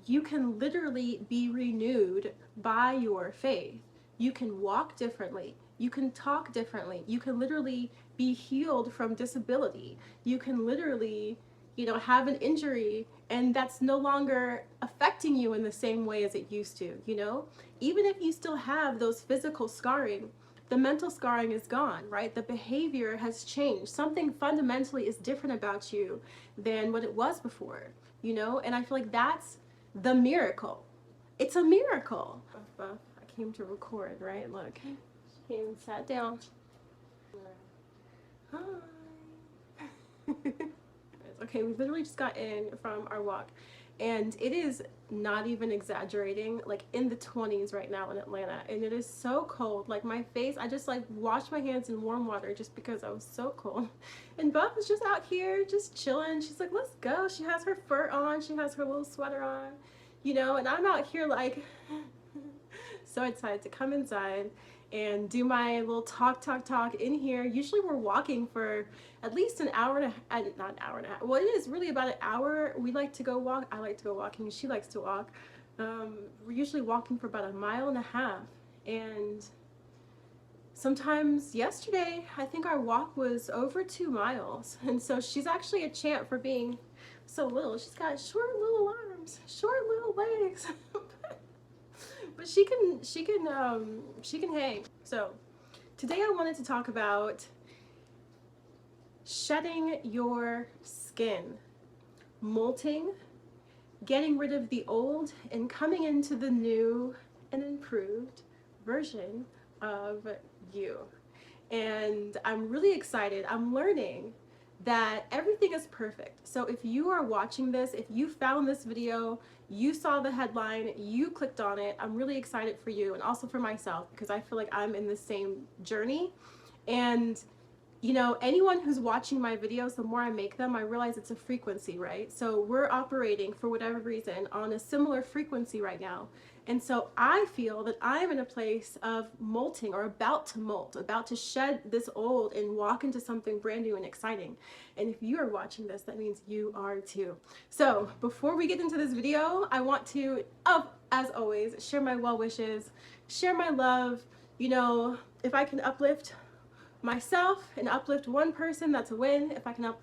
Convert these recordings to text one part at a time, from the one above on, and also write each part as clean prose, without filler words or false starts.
you can literally be renewed by your faith. You can walk differently. You can talk differently. You can literally be healed from disability. You can literally, have an injury and that's no longer affecting you in the same way as it used to, Even if you still have those physical scarring, the mental scarring is gone, right? The behavior has changed. Something fundamentally is different about you than what it was before, And I feel like that's the miracle. It's a miracle. I came to record, right? Look, she came and sat down. Hi. Okay, we literally just got in from our walk, and it is not even exaggerating, like in the 20s right now in Atlanta, and it is so cold. Like my face, I just like washed my hands in warm water just because I was so cold. And Buff is just out here just chilling. She's like, let's go. She has her fur on, she has her little sweater on, and I'm out here like so excited to come inside and do my little talk in here. Usually we're walking for at least an hour and not an hour and a half. Well, it is really about an hour. We like to go walk. I like to go walking. She likes to walk. We're usually walking for about 1.5 miles. And sometimes yesterday, I think our walk was over 2 miles. And so she's actually a champ for being so little. She's got short little arms, short little legs. But she can hang. So today I wanted to talk about shedding your skin, molting, getting rid of the old and coming into the new and improved version of you. And I'm really excited. I'm learning that everything is perfect. So if you are watching this, if you found this video, you saw the headline, you clicked on it, I'm really excited for you and also for myself because I feel like I'm in the same journey. And anyone who's watching my videos, the more I make them, I realize it's a frequency, right? So we're operating, for whatever reason, on a similar frequency right now. And so I feel that I'm in a place of molting, or about to molt, about to shed this old and walk into something brand new and exciting. And if you are watching this, that means you are too. So before we get into this video, I want to, as always, share my well wishes, share my love. If I can uplift myself and uplift one person, that's a win. If I can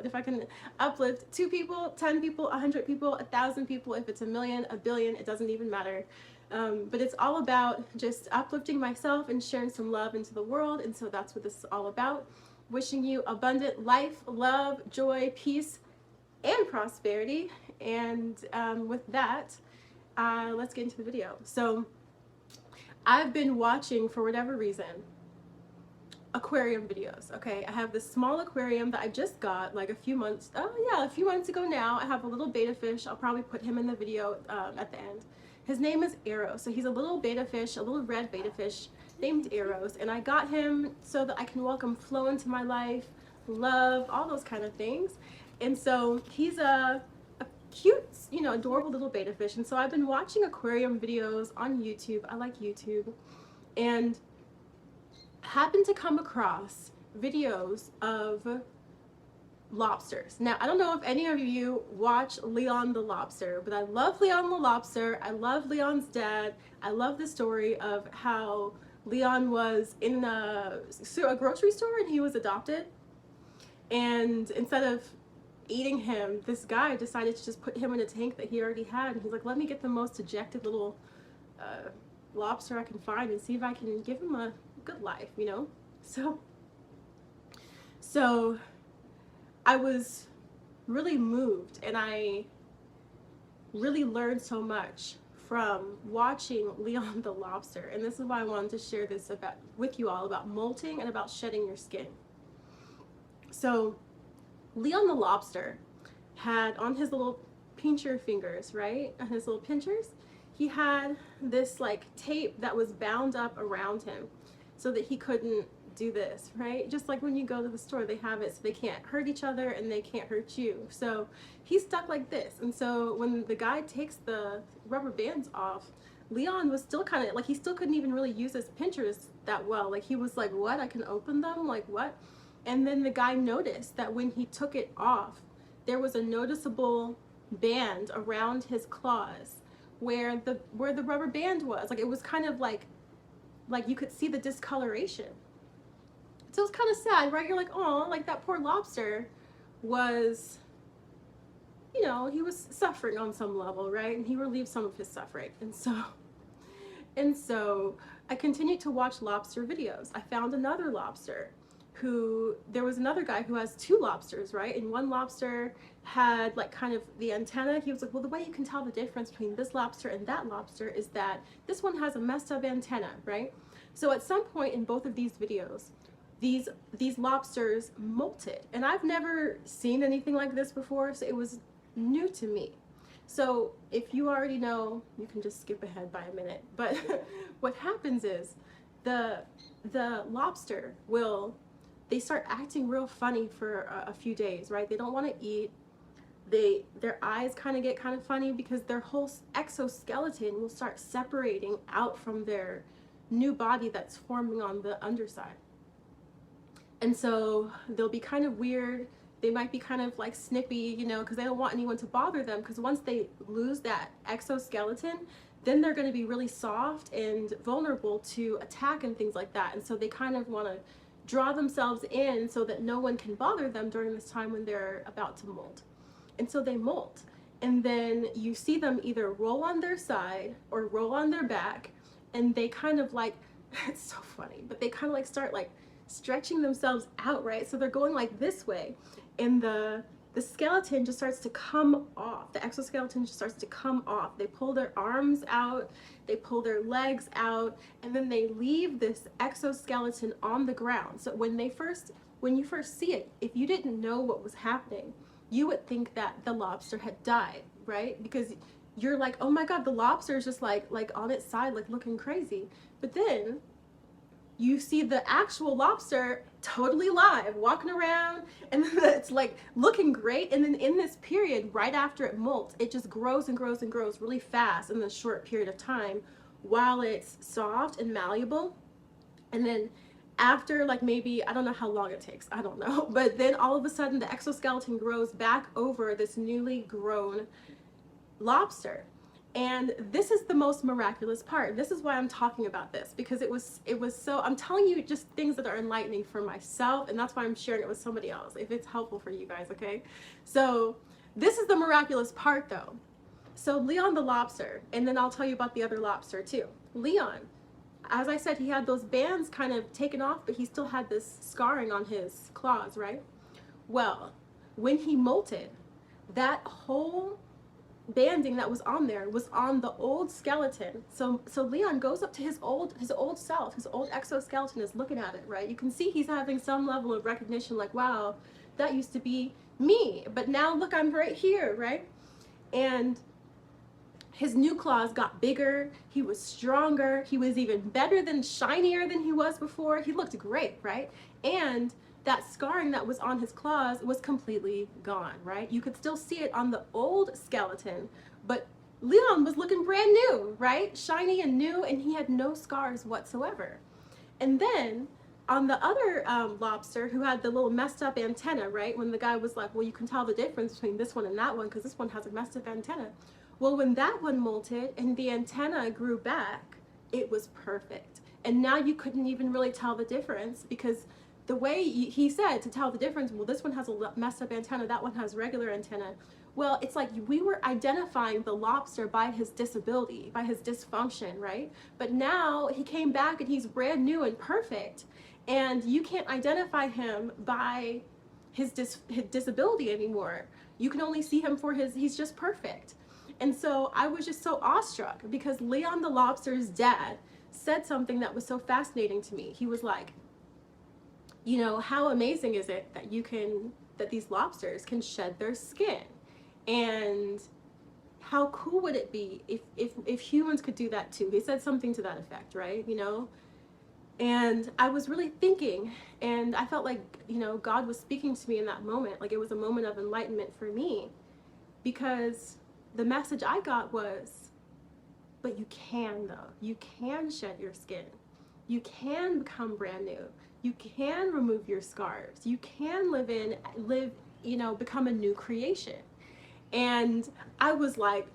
if I can uplift 2 people, 10 people, 100 people, 1,000 people, if it's 1 million, 1 billion, it doesn't even matter. But it's all about just uplifting myself and sharing some love into the world. And so that's what this is all about. Wishing you abundant life, love, joy, peace, and prosperity. And with that, let's get into the video. So I've been watching, for whatever reason, aquarium videos. Okay, I have this small aquarium that I just got like a few months ago now. I have a little betta fish. I'll probably put him in the video at the end. His name is Arrow. So he's a little betta fish, a little red betta fish named Arrows, and I got him so that I can welcome flow into my life, love, all those kind of things. And so he's a cute, adorable little betta fish. And so I've been watching aquarium videos on YouTube. I like YouTube. And happened to come across videos of lobsters. Now, I don't know if any of you watch Leon the Lobster, but I love Leon the Lobster. I love Leon's dad. I love the story of how Leon was in a grocery store and he was adopted. And instead of eating him, this guy decided to just put him in a tank that he already had. And he's like, let me get the most dejected little lobster I can find and see if I can give him a good life, So I was really moved, and I really learned so much from watching Leon the Lobster. And this is why I wanted to share this with you all about molting and about shedding your skin. So Leon the Lobster had on his little pincher fingers, right? On his little pinchers, he had this like tape that was bound up around him so that he couldn't do this, right? Just like when you go to the store, they have it so they can't hurt each other and they can't hurt you. So he's stuck like this. And so when the guy takes the rubber bands off, Leon was still kind of like, he still couldn't even really use his pinchers that well. Like he was like, what? I can open them? Like what? And then the guy noticed that when he took it off, there was a noticeable band around his claws where the rubber band was. Like, it was kind of like you could see the discoloration. So it's kind of sad, right? You're like, oh, like that poor lobster was, you know, he was suffering on some level, right? And he relieved some of his suffering. And so I continued to watch lobster videos. I found another lobster there was another guy who has two lobsters, right? And one lobster had like kind of the antenna. He was like, well, the way you can tell the difference between this lobster and that lobster is that this one has a messed up antenna, right? So at some point in both of these videos, these lobsters molted. And I've never seen anything like this before, so it was new to me. So if you already know, you can just skip ahead by a minute. But what happens is the lobster they start acting real funny for a few days, right? They don't want to eat. Their eyes kind of get kind of funny because their whole exoskeleton will start separating out from their new body that's forming on the underside. And so they'll be kind of weird. They might be kind of like snippy, you know, because they don't want anyone to bother them, because once they lose that exoskeleton, then they're going to be really soft and vulnerable to attack and things like that. And so they kind of want to draw themselves in so that no one can bother them during this time when they're about to molt. And so they molt. And then you see them either roll on their side or roll on their back, and they kind of like, it's so funny, but they kind of like start like stretching themselves out, right? So they're going like this way, and the skeleton just starts to come off. The exoskeleton just starts to come off. They pull their arms out, they pull their legs out, and then they leave this exoskeleton on the ground. So when you first see it, if you didn't know what was happening, you would think that the lobster had died, right? Because you're like, oh my God, the lobster is just like on its side, like looking crazy. But then you see the actual lobster totally alive, walking around, and then it's like looking great. And then in this period, right after it molts, it just grows and grows and grows really fast in this short period of time while it's soft and malleable. And then after like maybe, I don't know how long it takes, I don't know, but then all of a sudden the exoskeleton grows back over this newly grown lobster. And this is the most miraculous part. This is why I'm talking about this, because it was so, I'm telling you just things that are enlightening for myself, and that's why I'm sharing it with somebody else, if it's helpful for you guys, okay? So this is the miraculous part though. So Leon the lobster, and then I'll tell you about the other lobster too. Leon, as I said, he had those bands kind of taken off, but he still had this scarring on his claws, right? Well, when he molted, that whole banding that was on there was on the old skeleton. So Leon goes up to his old self, his old exoskeleton, is looking at it, right? You can see he's having some level of recognition, like, wow, that used to be me, but now look, I'm right here, right? And his new claws got bigger, he was stronger, he was even better than shinier than he was before. He looked great, right? And that scarring that was on his claws was completely gone, right? You could still see it on the old skeleton, but Leon was looking brand new, right? Shiny and new, and he had no scars whatsoever. And then on the other lobster who had the little messed up antenna, right? When the guy was like, well, you can tell the difference between this one and that one because this one has a messed up antenna. Well, when that one molted and the antenna grew back, it was perfect. And now you couldn't even really tell the difference, because the way he said to tell the difference, well, this one has a messed up antenna, that one has regular antenna. Well, it's like we were identifying the lobster by his disability, by his dysfunction, right? But now he came back and he's brand new and perfect. And you can't identify him by his disability anymore. You can only see him for he's just perfect. And so I was just so awestruck because Leon the lobster's dad said something that was so fascinating to me. He was like, you know, how amazing is it that these lobsters can shed their skin? And how cool would it be if humans could do that too? He said something to that effect, right? You know? And I was really thinking, and I felt like, you know, God was speaking to me in that moment. Like it was a moment of enlightenment for me, because the message I got was, but you can though. You can shed your skin. You can become brand new. You can remove your scars. You can live, you know, become a new creation. And I was like,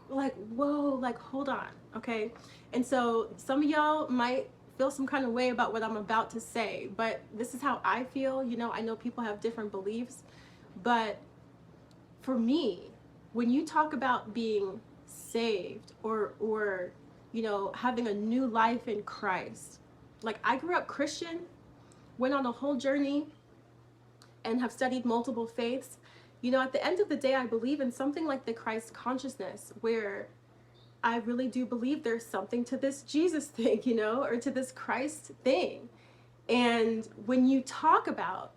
whoa, like, hold on, okay? And so some of y'all might feel some kind of way about what I'm about to say, but this is how I feel. You know, I know people have different beliefs, but for me, when you talk about being saved or you know, having a new life in Christ, like I grew up Christian, went on a whole journey and have studied multiple faiths. You know, at the end of the day, I believe in something like the Christ consciousness, where I really do believe there's something to this Jesus thing, you know, or to this Christ thing. And when you talk about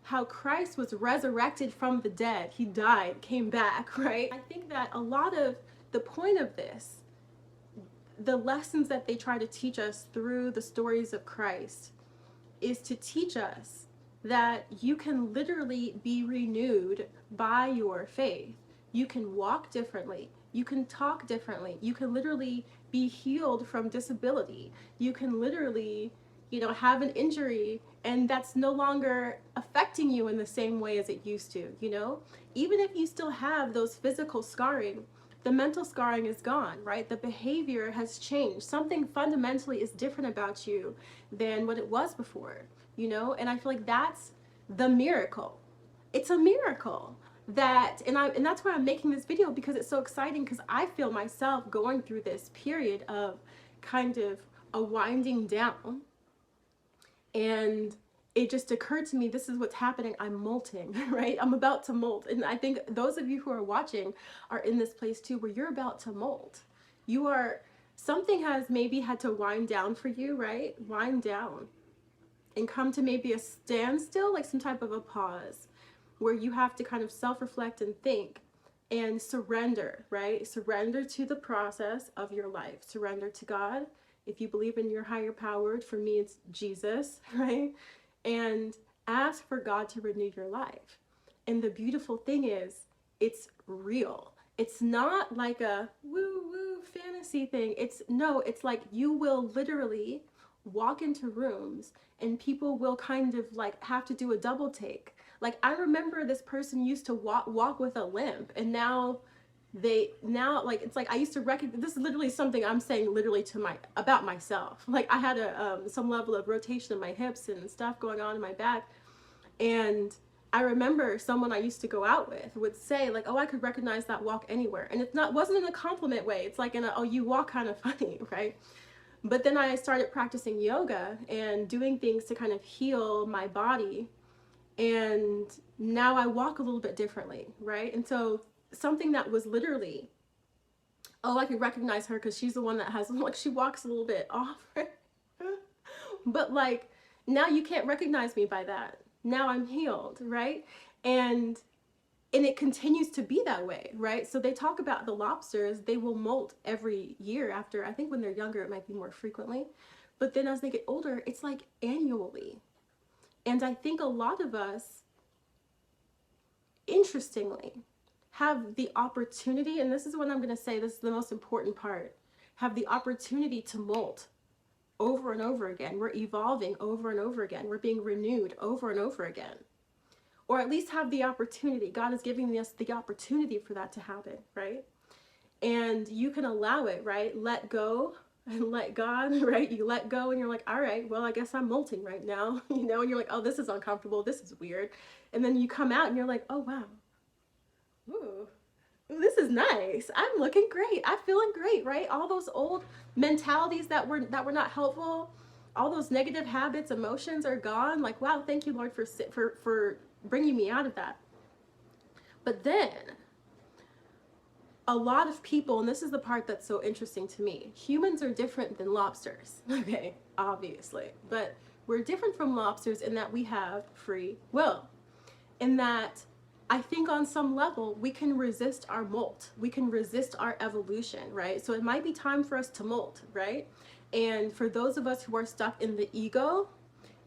how Christ was resurrected from the dead, he died, came back, right? I think that a lot of the point of this, the lessons that they try to teach us through the stories of Christ, is to teach us that you can literally be renewed by your faith. You can walk differently. You can talk differently. You can literally be healed from disability. You can literally, you know, have an injury and that's no longer affecting you in the same way as it used to, you know? Even if you still have those physical scarring, the mental scarring is gone, right? The behavior has changed. Something fundamentally is different about you than what it was before, you know? And I feel like that's the miracle. It's a miracle that, and that's why I'm making this video, because it's so exciting, because I feel myself going through this period of kind of a winding down. And it just occurred to me, this is what's happening. I'm molting, right? I'm about to molt. And I think those of you who are watching are in this place too, where you're about to molt. You are, something has maybe had to wind down for you, right? Wind down and come to maybe a standstill, like some type of a pause, where you have to kind of self-reflect and think and surrender, right? Surrender to the process of your life. Surrender to God. If you believe in your higher power, for me it's Jesus, right? And ask for God to renew your life. And the beautiful thing is, it's real. It's not like a woo-woo fantasy thing. It's like you will literally walk into rooms and people will kind of like have to do a double take. Like I remember this person used to walk with a limp, and now like it's like I used to recognize, this is literally something I'm saying literally to about myself. Like I had some level of rotation in my hips and stuff going on in my back, and I remember someone I used to go out with would say like, oh, I could recognize that walk anywhere. And wasn't in a compliment way. It's like in a, oh, you walk kind of funny, right? But then I started practicing yoga and doing things to kind of heal my body, and now I walk a little bit differently, right? And so something that was literally, oh, I could recognize her because she's the one that has, like, she walks a little bit off, right? But like, now you can't recognize me by that. Now I'm healed, right? And it continues to be that way, right? So they talk about the lobsters, they will molt every year after, I think when they're younger, it might be more frequently. But then as they get older, it's like annually. And I think a lot of us, interestingly, have the opportunity, and this is what I'm going to say, this is the most important part, have the opportunity to molt over and over again. We're evolving over and over again. We're being renewed over and over again. Or at least have the opportunity. God is giving us the opportunity for that to happen, right? And you can allow it, right? Let go and let God, right? You let go and you're like, all right, well, I guess I'm molting right now, you know, and you're like, oh, this is uncomfortable. This is weird. And then you come out and you're like, oh, wow. Ooh, this is nice. I'm looking great. I'm feeling great, right? All those old mentalities that were not helpful, all those negative habits, emotions are gone. Like, wow, thank you, Lord, for bringing me out of that. But then a lot of people, and this is the part that's so interesting to me, humans are different than lobsters, okay, obviously, but we're different from lobsters in that we have free will, in that I think on some level we can resist our molt, we can resist our evolution, right? So it might be time for us to molt, right? And for those of us who are stuck in the ego,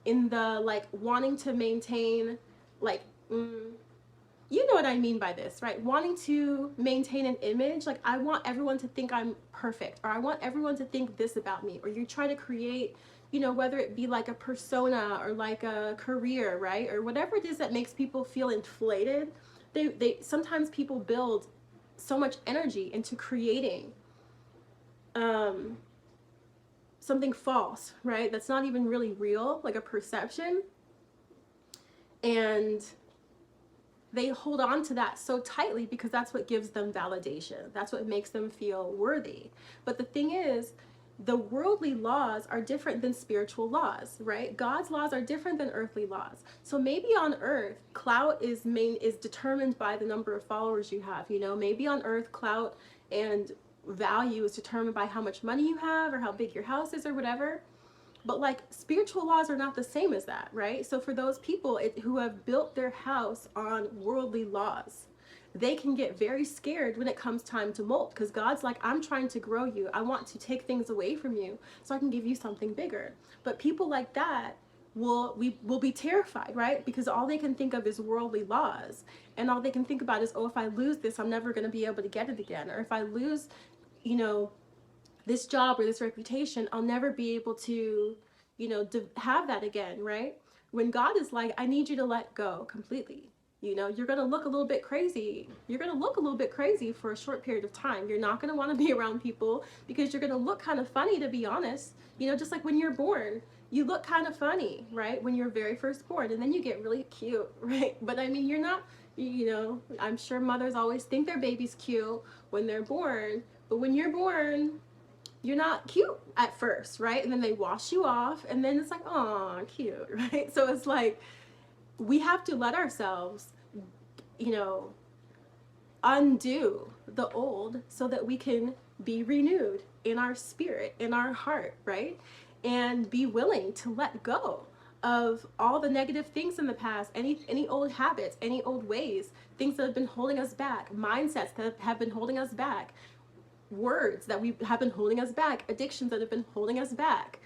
in the like wanting to maintain, like, you know what I mean by this, right? Wanting to maintain an image, like I want everyone to think I'm perfect, or I want everyone to think this about me, or you're trying to create, you know, whether it be like a persona or like a career, right? Or whatever it is that makes people feel inflated they sometimes people build so much energy into creating something false, right? That's not even really real, like a perception. And they hold on to that so tightly because that's what gives them validation. That's what makes them feel worthy. But the thing is, the worldly laws are different than spiritual laws, right? God's laws are different than earthly laws. So maybe on earth, clout is determined by the number of followers you have. You know, maybe on earth, clout and value is determined by how much money you have or how big your house is or whatever. But like spiritual laws are not the same as that, right? So for those people who have built their house on worldly laws, they can get very scared when it comes time to molt, because God's like, I'm trying to grow you. I want to take things away from you so I can give you something bigger. But people like that will be terrified, right? Because all they can think of is worldly laws, and all they can think about is, oh, if I lose this, I'm never going to be able to get it again. Or if I lose, you know, this job or this reputation, I'll never be able to, you know, have that again, right? When God is like, I need you to let go completely. You know, you're going to look a little bit crazy. You're going to look a little bit crazy for a short period of time. You're not going to want to be around people because you're going to look kind of funny, to be honest. You know, just like when you're born, you look kind of funny, right? When you're very first born, and then you get really cute, right? But I mean, you're not, you know, I'm sure mothers always think their baby's cute when they're born, but when you're born, you're not cute at first, right? And then they wash you off, and then it's like, oh, cute, right? So it's like, we have to let ourselves, you know, undo the old so that we can be renewed in our spirit, in our heart, right? And be willing to let go of all the negative things in the past, any old habits, any old ways, things that have been holding us back, mindsets that have been holding us back, words that we have been holding us back, addictions that have been holding us back,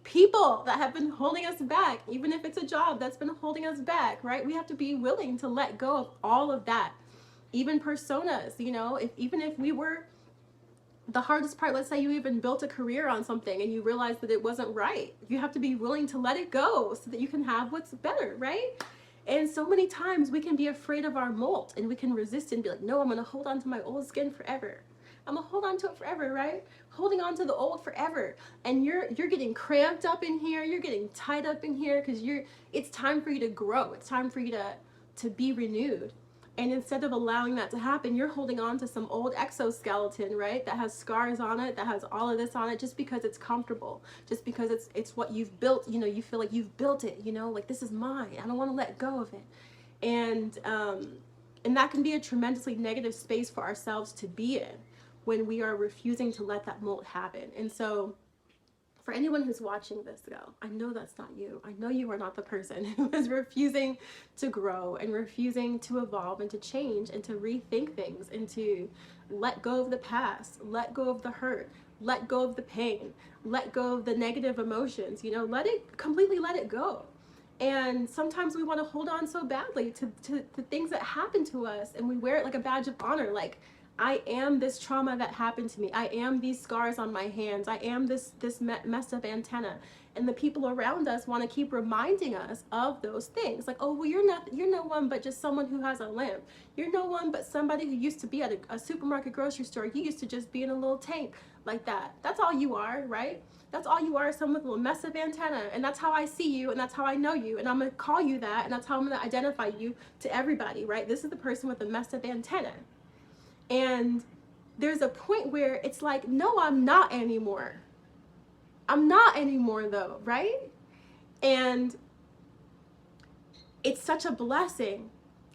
people that have been holding us back, even if it's a job that's been holding us back, right? We have to be willing to let go of all of that. Even personas, you know, even if we were the hardest part, let's say you even built a career on something and you realized that it wasn't right, you have to be willing to let it go so that you can have what's better, right? And so many times we can be afraid of our molt and we can resist and be like, no, I'm going to hold on to my old skin forever. I'm gonna hold on to it forever, right? Holding on to the old forever. And you're getting cramped up in here, you're getting tied up in here because it's time for you to grow. It's time for you to be renewed. And instead of allowing that to happen, you're holding on to some old exoskeleton, right? That has scars on it, that has all of this on it, just because it's comfortable, just because it's what you've built, you know, you feel like you've built it, you know, like this is mine. I don't want to let go of it. And that can be a tremendously negative space for ourselves to be in, when we are refusing to let that molt happen. And so for anyone who's watching this, go, I know that's not you. I know you are not the person who is refusing to grow and refusing to evolve and to change and to rethink things and to let go of the past, let go of the hurt, let go of the pain, let go of the negative emotions, you know, completely let it go. And sometimes we want to hold on so badly to things that happen to us, and we wear it like a badge of honor, like, I am this trauma that happened to me. I am these scars on my hands. I am this messed up antenna. And the people around us want to keep reminding us of those things. Like, oh, well, you're no one but just someone who has a limp. You're no one but somebody who used to be at a supermarket grocery store. You used to just be in a little tank like that. That's all you are, right? That's all you are, someone with a little messed up antenna. And that's how I see you, and that's how I know you. And I'm going to call you that, and that's how I'm going to identify you to everybody, right? This is the person with the messed up antenna. And there's a point where it's like, no, I'm not anymore. I'm not anymore though, right? And it's such a blessing.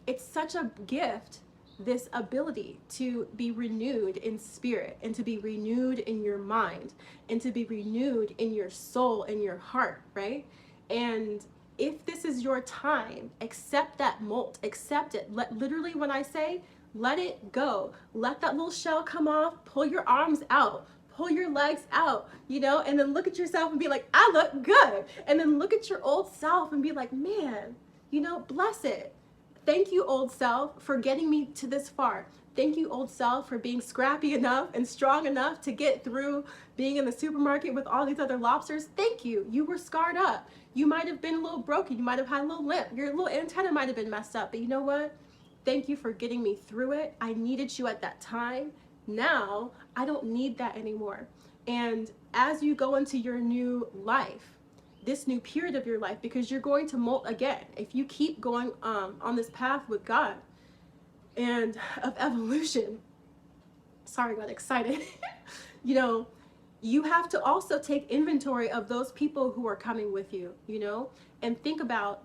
It's such a gift, this ability to be renewed in spirit and to be renewed in your mind and to be renewed in your soul and your heart, right? And if this is your time, accept that molt, accept it. Literally when I say, let it go. Let that little shell come off. Pull your arms out. Pull your legs out, you know, and then look at yourself and be like, I look good. And then look at your old self and be like, man, you know, bless it. Thank you, old self, for getting me to this far. Thank you, old self, for being scrappy enough and strong enough to get through being in the supermarket with all these other lobsters. Thank you. You were scarred up. You might have been a little broken. You might have had a little limp. Your little antenna might have been messed up. But you know what? thank you for getting me through it. I needed you at that time. Now I don't need that anymore. And as you go into your new life, this new period of your life, because you're going to molt again, if you keep going on this path with God and of evolution, sorry, I got excited. You know, you have to also take inventory of those people who are coming with you, you know, and think about,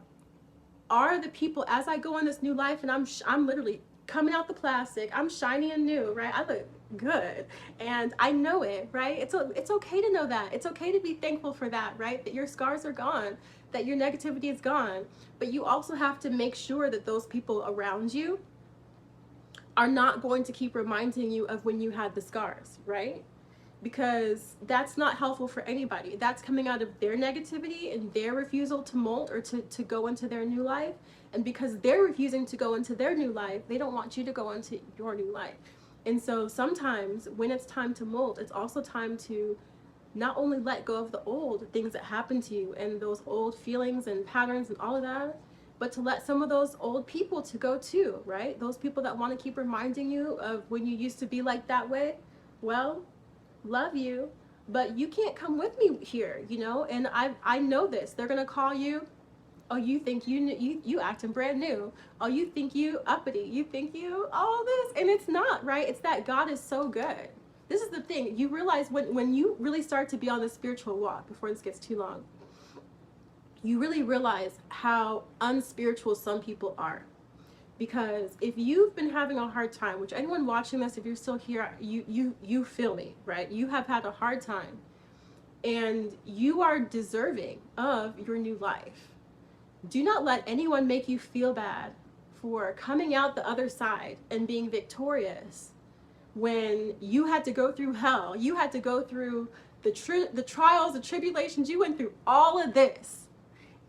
are the people, as I go on this new life and I'm literally coming out the plastic, I'm shiny and new, right? I look good and I know it, right? It's okay to know that. It's okay to be thankful for that, right? That your scars are gone, that your negativity is gone. But you also have to make sure that those people around you are not going to keep reminding you of when you had the scars, right? Because that's not helpful for anybody. That's coming out of their negativity and their refusal to molt or to go into their new life. And because they're refusing to go into their new life, they don't want you to go into your new life. And so sometimes when it's time to molt, it's also time to not only let go of the old things that happened to you and those old feelings and patterns and all of that, but to let some of those old people to go too, right? Those people that want to keep reminding you of when you used to be like that way. Well, love you, but you can't come with me here, you know. And I know this. They're gonna call you, oh, you think you acting brand new, oh, you think you uppity, you think you all this, and it's not, right? It's that God is so good. This is the thing. You realize when you really start to be on the spiritual walk, before this gets too long, you really realize how unspiritual some people are. Because if you've been having a hard time, which anyone watching this, if you're still here, you feel me, right? You have had a hard time and you are deserving of your new life. Do not let anyone make you feel bad for coming out the other side and being victorious when you had to go through hell. You had to go through the trials, the tribulations. You went through all of this.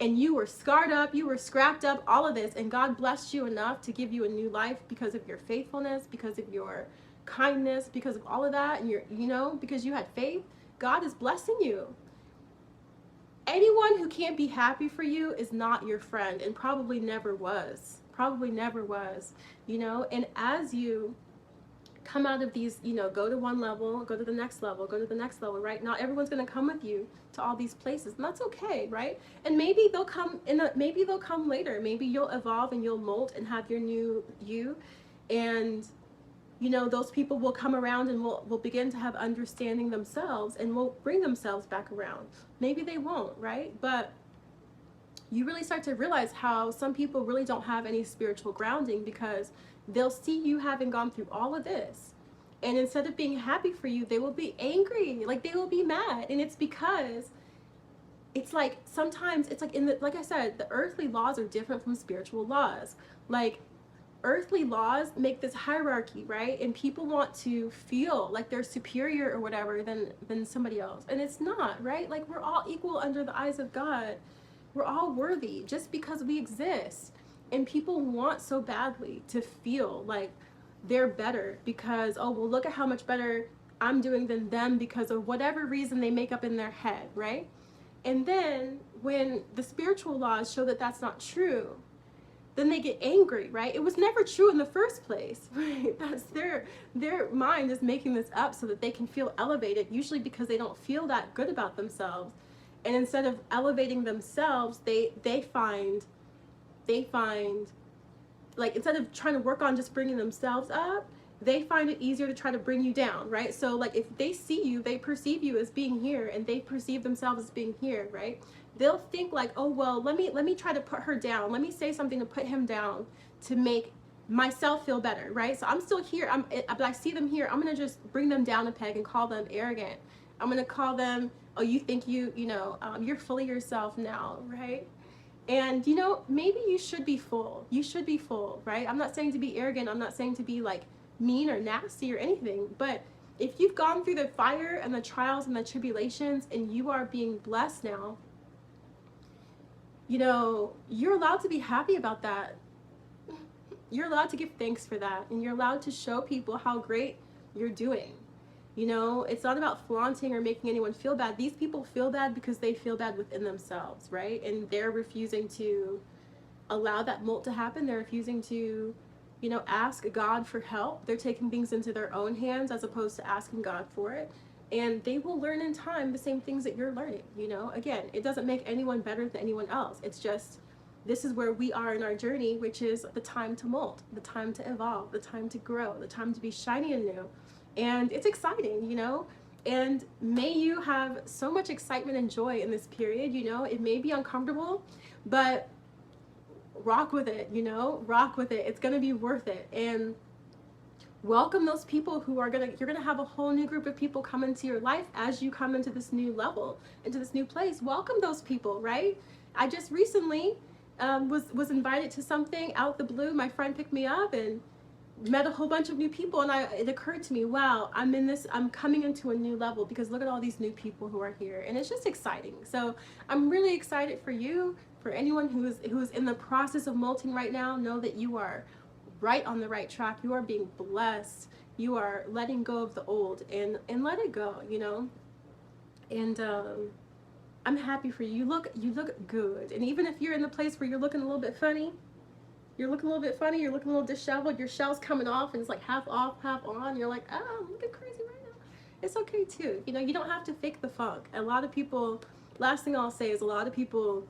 And you were scarred up, you were scrapped up, all of this, and God blessed you enough to give you a new life because of your faithfulness, because of your kindness, because of all of that, and because you had faith. God is blessing you. Anyone who can't be happy for you is not your friend, and probably never was. And as you come out of these, go to one level, go to the next level, go to the next level, right? Not everyone's going to come with you to all these places, and that's okay, right? And maybe they'll come later. Maybe you'll evolve and you'll molt and have your new you, and those people will come around and will begin to have understanding themselves and will bring themselves back around. Maybe they won't, right? But you really start to realize how some people really don't have any spiritual grounding, because they'll see you having gone through all of this, and instead of being happy for you, they will be angry, like they will be mad. And it's because it's like, sometimes it's like like I said, the earthly laws are different from spiritual laws. Like, earthly laws make this hierarchy, right? And people want to feel like they're superior or whatever than somebody else, and it's not, right? Like, we're all equal under the eyes of God. We're all worthy just because we exist. And people want so badly to feel like they're better because, oh, well, look at how much better I'm doing than them, because of whatever reason they make up in their head, right? And then when the spiritual laws show that that's not true, then they get angry, right? It was never true in the first place, right? That's their mind is making this up so that they can feel elevated, usually because they don't feel that good about themselves. And instead of elevating themselves, they find, like, instead of trying to work on just bringing themselves up, they find it easier to try to bring you down, right? So, like, if they see you, they perceive you as being here, and they perceive themselves as being here, right? They'll think like, oh, well, let me try to put her down. Let me say something to put him down to make myself feel better, right? So I'm still here, but I see them here. I'm gonna just bring them down a peg and call them arrogant. I'm gonna call them, oh, you think you're full of yourself now, right? And maybe you should be full. You should be full, right? I'm not saying to be arrogant. I'm not saying to be like mean or nasty or anything. But if you've gone through the fire and the trials and the tribulations and you are being blessed now, you're allowed to be happy about that. You're allowed to give thanks for that. And you're allowed to show people how great you're doing. It's not about flaunting or making anyone feel bad. These people feel bad because they feel bad within themselves, right? And they're refusing to allow that molt to happen. They're refusing to, You know, ask God for help. They're taking things into their own hands as opposed to asking God for it. And they will learn in time the same things that you're learning. You know, again, it doesn't make anyone better than anyone else. It's just, this is where we are in our journey, which is the time to molt, the time to evolve, the time to grow, the time to be shiny and new. And it's exciting, you know? And may you have so much excitement and joy in this period. You know, it may be uncomfortable, but rock with it, you know? Rock with it. It's going to be worth it. And welcome those people who are you're gonna have a whole new group of people come into your life as you come into this new level, into this new place. Welcome those people, right? I just recently was invited to something out the blue. My friend picked me up and met a whole bunch of new people, and it occurred to me, wow, I'm coming into a new level because look at all these new people who are here, and it's just exciting. So I'm really excited for you, for anyone who's in the process of molting right now. Know that you are right on the right track. You are being blessed. You are letting go of the old and let it go, you know. And I'm happy for you. You look good. And even if you're in the place where you're looking a little bit funny, you're looking a little disheveled, your shell's coming off and it's like half off, half on. You're like, oh, I'm looking crazy right now. It's okay too. You know, you don't have to fake the funk. A lot of people, last thing I'll say is a lot of people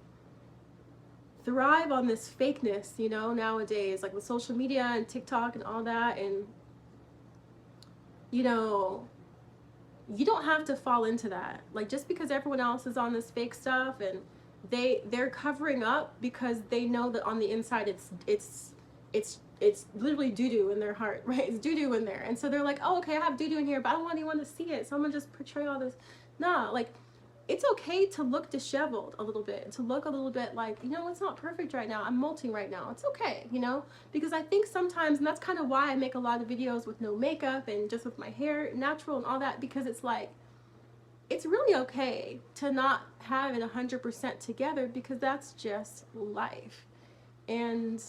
thrive on this fakeness, you know, nowadays, like with social media and TikTok and all that. And, you know, you don't have to fall into that. Like, just because everyone else is on this fake stuff and they're covering up because they know that on the inside it's literally doo-doo in their heart, right? It's doo-doo in there. And so they're like, oh, okay, I have doo-doo in here, but I don't want anyone to see it, so I'm gonna just portray all this. Nah, like, it's okay to look disheveled a little bit, to look a little bit like, you know, it's not perfect right now. I'm molting right now. It's okay, you know, because I think sometimes, and that's kind of why I make a lot of videos with no makeup and just with my hair natural and all that, because it's like, it's really okay to not have it 100% together, because that's just life. And,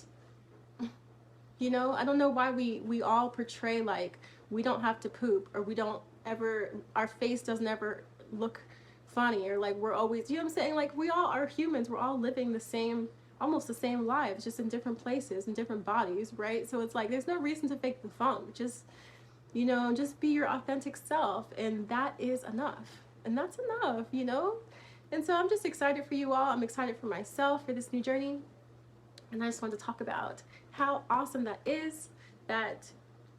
you know, I don't know why we all portray like we don't have to poop, or we don't ever, our face doesn't ever look funny, or like we're always, you know what I'm saying? Like, we all are humans. We're all living the same, almost the same lives, just in different places, in different bodies, right? So it's like, there's no reason to fake the funk. Just, you know, just be your authentic self, and that is enough. And that's enough, you know? And so I'm just excited for you all. I'm excited for myself, for this new journey. And I just wanted to talk about how awesome that is, that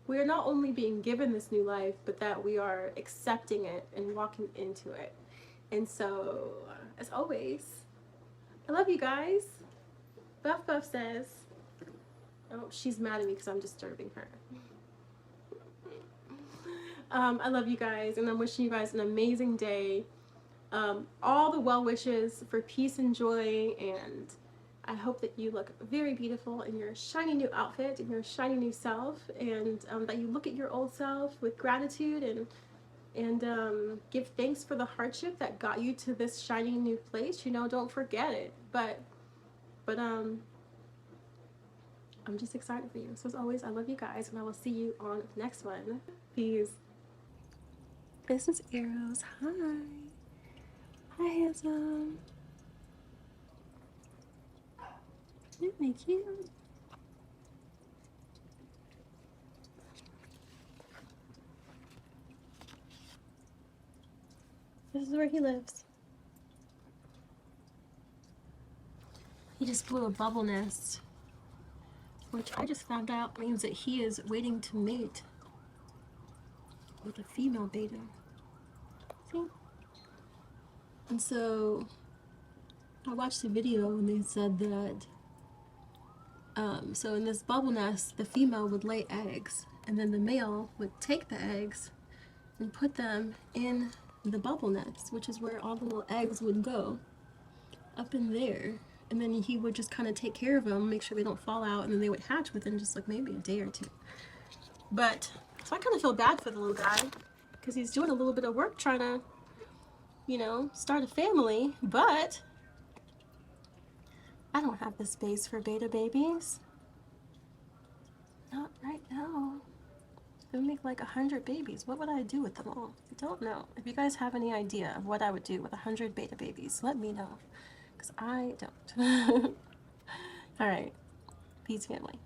we are not only being given this new life, but that we are accepting it and walking into it. And so, as always, I love you guys. Buff Buff says, oh, she's mad at me because I'm disturbing her. I love you guys, and I'm wishing you guys an amazing day. All the well wishes for peace and joy, and I hope that you look very beautiful in your shiny new outfit, in your shiny new self, and that you look at your old self with gratitude and give thanks for the hardship that got you to this shiny new place. You know, don't forget it. But I'm just excited for you. So as always, I love you guys, and I will see you on the next one. Peace. Business Arrows, hi. Hi, handsome. Isn't he cute? This is where he lives. He just blew a bubble nest, which I just found out means that he is waiting to mate with a female beta. See? And so I watched the video and they said that so in this bubble nest, the female would lay eggs, and then the male would take the eggs and put them in the bubble nest, which is where all the little eggs would go, up in there. And then he would just kind of take care of them, make sure they don't fall out, and then they would hatch within just like maybe a day or two. But, so I kind of feel bad for the little guy, because he's doing a little bit of work trying to, you know, start a family, but I don't have the space for beta babies. Not right now. If I make like 100 babies, what would I do with them all? I don't know. If you guys have any idea of what I would do with 100 beta babies, let me know, because I don't. All right. Peace, family.